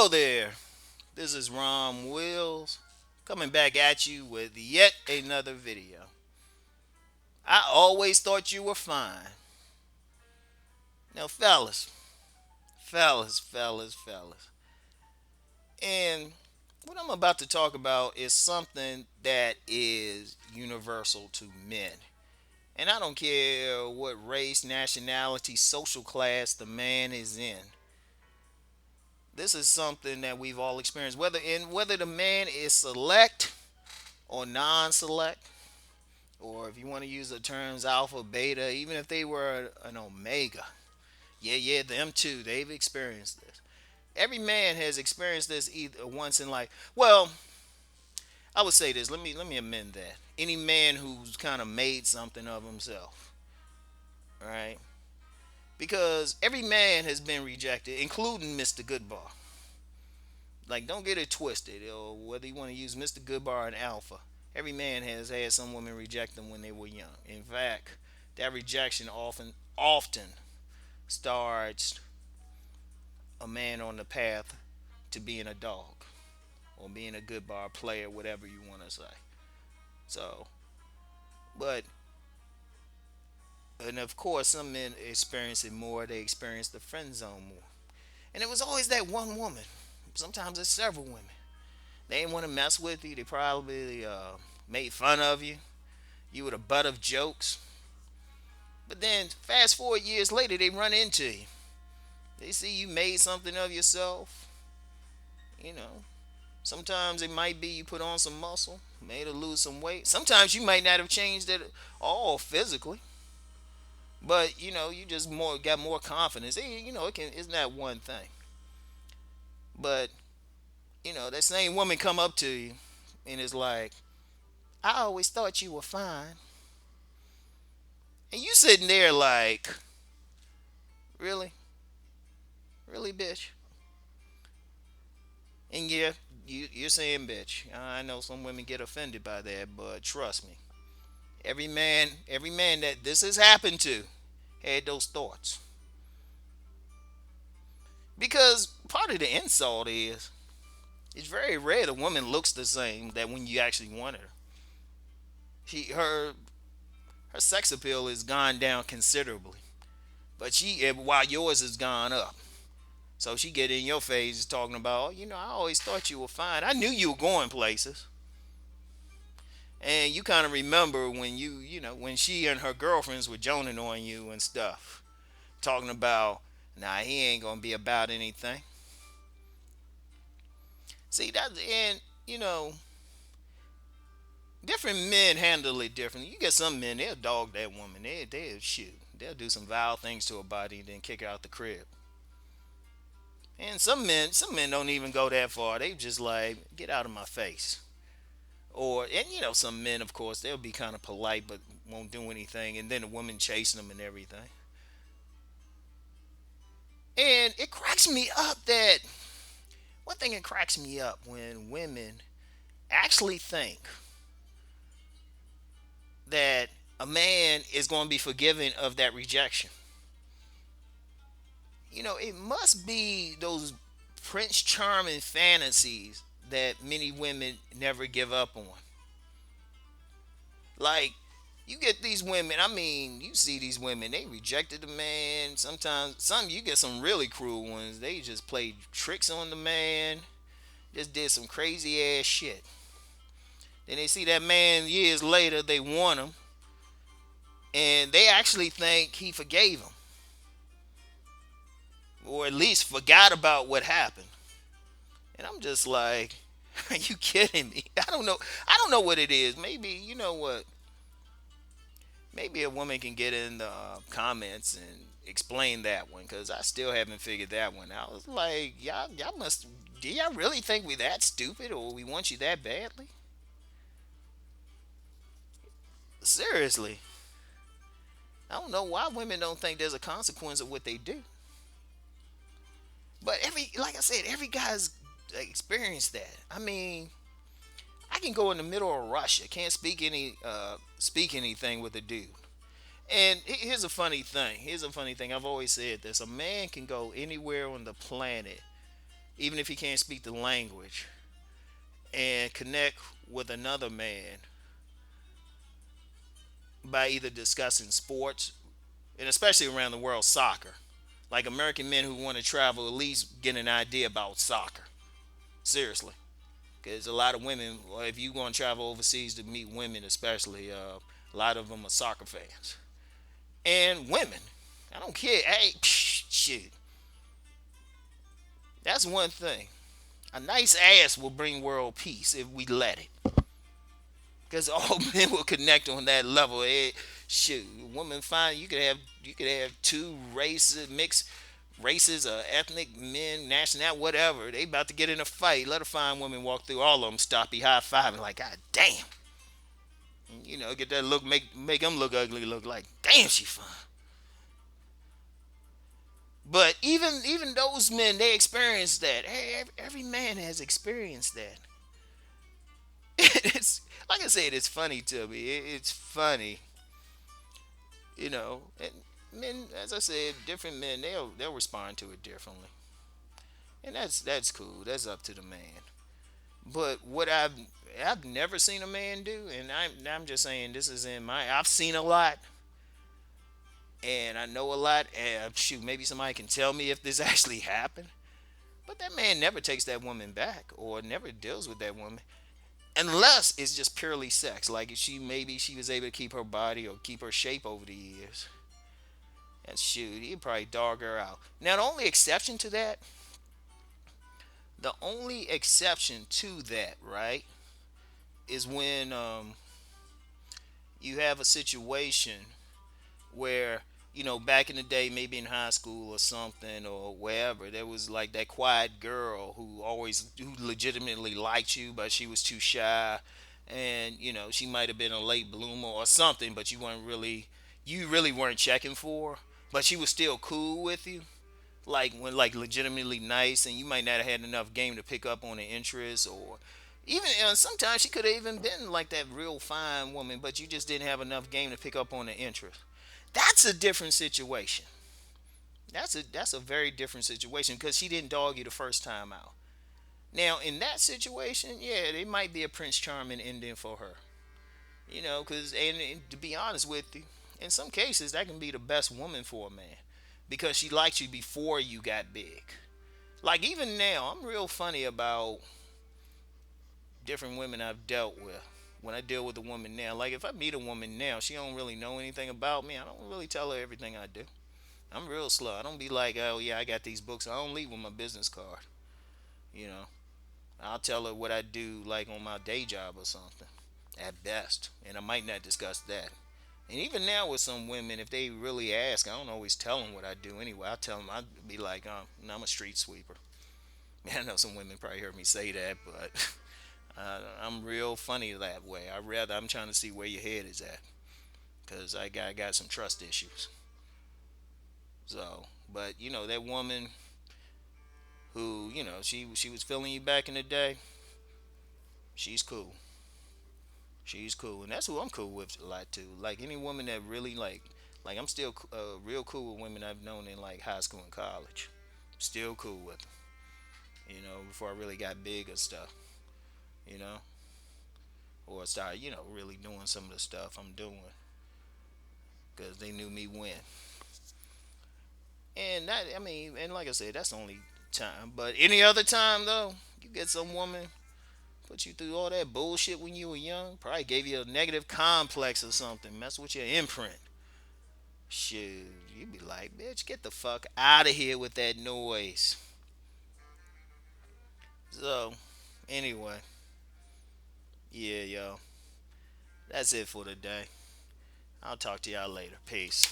Hello there. This is Rom Wills coming back at you with yet another video. I always thought you were fine. Now, fellas. And what I'm about to talk about is something that is universal to men. And I don't care what race, nationality, social class the man is in. This is something that we've all experienced, whether the man is select or non-select, or if you want to use the terms alpha, beta, even if they were an omega. Yeah, them too. They've experienced this. Every man has experienced this either once in life. Well, I would say this. Let me amend that. Any man who's kind of made something of himself, right? Because every man has been rejected, including Mr. Goodbar. Like, don't get it twisted, or whether you want to use Mr. Goodbar and Alpha. Every man has had some women reject them when they were young. In fact, that rejection often starts a man on the path to being a dog or being a good bar player, whatever you want to say. So, but and of course, some men experience it more. They experience the friend zone more. And it was always that one woman. Sometimes it's several women. They didn't want to mess with you. They probably made fun of you. You were the butt of jokes. But then, fast forward years later, they run into you. They see you made something of yourself. You know, sometimes it might be you put on some muscle, made her lose some weight. Sometimes you might not have changed it all physically, but you just more got more confidence. It's not one thing. But that same woman come up to you and is like, "I always thought you were fine," and you sitting there like, "Really, really, bitch?" And yeah, you're saying bitch. I know some women get offended by that, but trust me, every man that this has happened to had those thoughts. Because part of the insult is it's very rare the woman looks the same that when you actually wanted her. Her sex appeal has gone down considerably, but while yours has gone up. So she get in your face talking about, I always thought you were fine. I knew you were going places. And you kind of remember when when she and her girlfriends were joning on you and stuff, talking about, nah, he ain't gonna be about anything. See that, and different men handle it differently. You get some men, they'll dog that woman. They'll shoot. They'll do some vile things to her body and then kick her out the crib. And some men don't even go that far. They just like, get out of my face. Or, and some men, of course, they'll be kind of polite but won't do anything, and then the woman chasing them and everything. And it cracks me up that one thing that cracks me up when women actually think that a man is going to be forgiving of that rejection. It must be those Prince Charming fantasies that many women never give up on. Like, you get these women, I mean, you see these women, they rejected the man. Sometimes, you get some really cruel ones. They just played tricks on the man, just did some crazy ass shit. Then they see that man years later, they want him, and they actually think he forgave them, or at least forgot about what happened. And I'm just like, are you kidding me? I don't know what it is. Maybe, you know what? Maybe a woman can get in the comments and explain that one, because I still haven't figured that one out. I was like, y'all must. Do y'all really think we that stupid, or we want you that badly? Seriously, I don't know why women don't think there's a consequence of what they do. But like I said, every guy's experienced that. I mean, I can go in the middle of Russia, can't speak anything with a dude. And here's a funny thing. Here's a funny thing. I've always said this: a man can go anywhere on the planet even if he can't speak the language, and connect with another man by either discussing sports, and especially around the world, soccer. Like American men who want to travel, at least get an idea about soccer. Seriously. Because a lot of women, well, if you going to travel overseas to meet women, especially, a lot of them are soccer fans. And women, I don't care. Hey, shit. That's one thing. A nice ass will bring world peace if we let it. Because all men will connect on that level. Shoot, women find you could have two races, mixed races, ethnic men, national, whatever. They about to get in a fight. Let a fine woman walk through, all of them stop, be high fiving like, God damn. Get that look, make them look ugly, look like, damn, she fine. But even those men, they experience that. Hey, every man has experienced that. It's like I said, it's funny to me. It's funny, And men, as I said, different men, they'll respond to it differently, and that's cool. That's up to the man. But what I've never seen a man do, and I'm just saying this is in my I've seen a lot, and I know a lot. And shoot, maybe somebody can tell me if this actually happened. But that man never takes that woman back or never deals with that woman unless it's just purely sex. Like maybe she was able to keep her body or keep her shape over the years. And shoot, he'd probably dog her out. Now the only exception to that, right, is when you have a situation where back in the day, maybe in high school or something or wherever, there was like that quiet girl who legitimately liked you, but she was too shy, and she might have been a late bloomer or something, but you really weren't checking for her, but she was still cool with you, like when like legitimately nice, and you might not have had enough game to pick up on the interest, or even sometimes she could have even been like that real fine woman, but you just didn't have enough game to pick up on the interest. That's a different situation. That's a very different situation because she didn't dog you the first time out. Now in that situation, yeah, it might be a Prince Charming ending for her. Because and to be honest with you, in some cases that can be the best woman for a man because she liked you before you got big. Like even now, I'm real funny about different women I've dealt with. When I deal with a woman now, like if I meet a woman now, she don't really know anything about me. I don't really tell her everything I do. I'm real slow. I don't be like, oh yeah, I got these books. I don't leave with my business card. You know, I'll tell her what I do, like on my day job or something, at best, and I might not discuss that. And even now with some women, if they really ask, I don't always tell them what I do anyway. I tell them I'd be like, no, I'm a street sweeper. I know some women probably heard me say that, but I'm real funny that way. I'm trying to see where your head is at, cause I got some trust issues. So, but that woman who she was feeling you back in the day, she's cool. She's cool, and that's who I'm cool with a lot too. Like any woman that really like I'm still real cool with women I've known in like high school and college. Still cool with them. Before I really got big and stuff. You know, or start really doing some of the stuff I'm doing because they knew me when. And that I mean, and like I said, that's the only time. But any other time though, you get some woman put you through all that bullshit when you were young, probably gave you a negative complex or something, mess with your imprint. Shoot, you be like, bitch, get the fuck out of here with that noise. So, anyway, yeah, yo, that's it for today. I'll talk to y'all later. Peace.